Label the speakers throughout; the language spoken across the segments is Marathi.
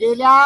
Speaker 1: गेल्या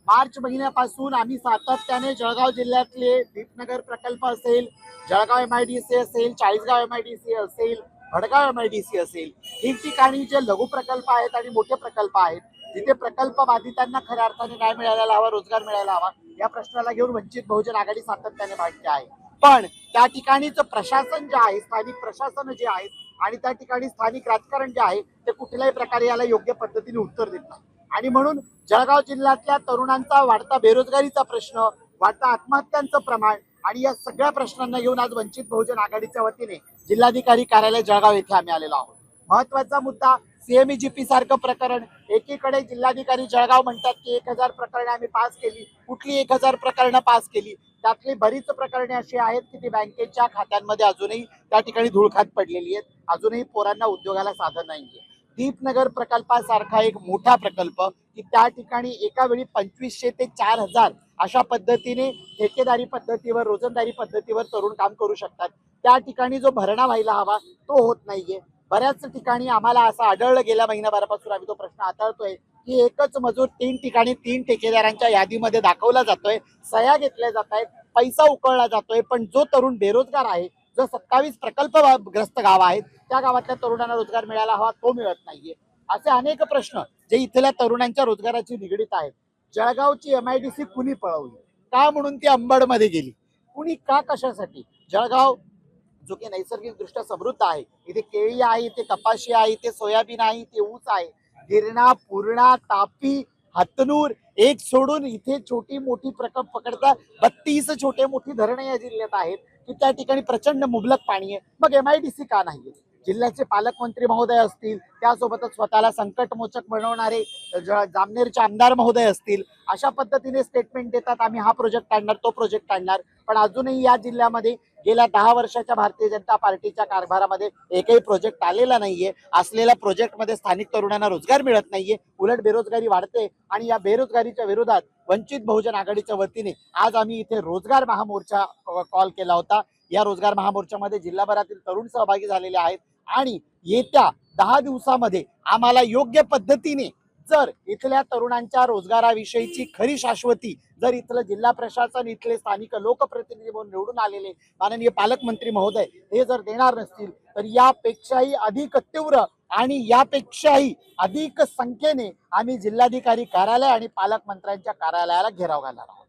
Speaker 1: मार्च महिन्यापासून आम्ही सातत्याने जळगाव जिल्ह्यातले दीपनगर प्रकल्प असेल, जळगाव MIDC असेल, चाळीसगाव MIDC असेल, भडगाव MIDC असेल, ठिकठिकाणी जे लघु प्रकल्प आहेत आणि मोठे प्रकल्प आहेत, जिथे प्रकल्प बाधितांना खऱ्या अर्थाने न्याय मिळायला हवा, रोजगार मिळायला हवा, या प्रश्नाला घेऊन वंचित बहुजन आघाडी सातत्याने भागते आहे. पण त्या ठिकाणीचं प्रशासन जे आहे, स्थानिक प्रशासन जे आहे आणि त्या ठिकाणी स्थानिक राजकारण जे आहे ते कुठल्याही प्रकारे याला योग्य पद्धतीने उत्तर देत नाही. आणि म्हणून जळगाव जिल्ह्यातल्या तरुणांचा वाढता बेरोजगारीचा प्रश्न, वाढता आत्महत्यांचं प्रमाण आणि या सगळ्या प्रश्नांना घेऊन आज वंचित बहुजन आघाडीच्या वतीने जिल्हाधिकारी कार्यालय जळगाव येथे आम्ही आलेलो आहोत. महत्वाचा मुद्दा CMEGP सारखं प्रकरण. एकीकडे जिल्हाधिकारी जळगाव म्हणतात की 1000 प्रकरणे आम्ही पास केली. कुठली 1000 प्रकरणं पास केली? त्यातली बरीच प्रकरणे अशी आहेत की ती बँकेच्या खात्यांमध्ये अजूनही त्या ठिकाणी धूळखात पडलेली आहेत. अजूनही पोरांना उद्योगाला साधन नाहीये. दीपनगर प्रकल्पासारखा एक मोठा प्रकल्प की त्या ठिकाणी एका वेळी 2500 ते 4000 अशा पद्धतीने ठेकेदारी पद्धतीवर, रोजंदारी पद्धतीवर तरुण काम करू शकतात. त्या ठिकाणी जो भरणा व्हायला हवा तो होत नाहीये. बऱ्याच ठिकाणी आम्हाला असं आढळलं गेल्या महिनाभरापासून आम्ही तो प्रश्न हाताळतोय की एकच मजूर 3 ठिकाणी 3 ठेकेदारांच्या यादीमध्ये दाखवला जातोय, सह्या घेतल्या जात आहेत, पैसा उकळला जातोय, पण जो तरुण बेरोजगार आहे, जो 27 प्रकल्पग्रस्त गाव आहेत त्या गावातल्या तरुणांना रोजगार मिळायला हवा तो मिळत नाहीये. असे अनेक प्रश्न जे इथल्या तरुणांच्या रोजगाराची निगडीत आहेत. जळगावची MIDC कुणी पळवली, का म्हणून ती अंबडमध्ये गेली, कुणी का कशासाठी? जळगाव जो की नैसर्गिकदृष्ट्या समृद्ध आहे, इथे केळी आहे, इथे कपाशी आहे, इथे सोयाबीन आहे, इथे ऊस आहे. गिरणा, पूर्णा, तापी, हतनूर एक सोडून इथे छोटी मोठी प्रकल्प पकडता 32 छोटे मोठी धरणं या जिल्ह्यात आहेत की त्या ठिकाणी प्रचंड मुबलक पाणी आहे. मग MIDC का नाही? जिल्ह्याचे पालकमंत्री महोदय असतील, त्यासोबतच स्वतःला संकटमोचक बनवणारे जामनेरचे आमदार महोदय असतील, अशा पद्धतीने स्टेटमेंट देतात आम्ही हा प्रोजेक्ट आणणार, तो प्रोजेक्ट आणणार, पण अजूनही या जिल्ह्यामध्ये गेल्या 10 वर्षाच्या भारतीय जनता पार्टीच्या कारभारामध्ये एकही प्रोजेक्ट आलेला नाहीये. असलेल्या प्रोजेक्टमध्ये स्थानिक तरुणांना रोजगार मिळत नाहीये, उलट बेरोजगारी वाढते. आणि या बेरोजगारीच्या विरोधात वंचित बहुजन आघाडीच्या वतीने आज आम्ही इथे रोजगार महामोर्चा कॉल केला होता. या रोजगार महामोर्चामध्ये जिल्हाभरातील तरुण सहभागी झालेले आहेत आणि येत्या 10 दिवसामध्ये आम्हाला योग्य पद्धतीने जर इथल्या तरुणांच्या रोजगाराविषयीची खरी शाश्वती जर इथलं जिल्हा प्रशासन, इथले स्थानिक लोकप्रतिनिधी म्हणून निवडून आलेले माननीय पालकमंत्री महोदय हे जर देणार नसतील तर यापेक्षाही अधिक तीव्र आणि यापेक्षाही अधिक संख्येने आम्ही जिल्हाधिकारी कार्यालय आणि पालकमंत्र्यांच्या कार्यालयाला घेराव घालणार आहोत.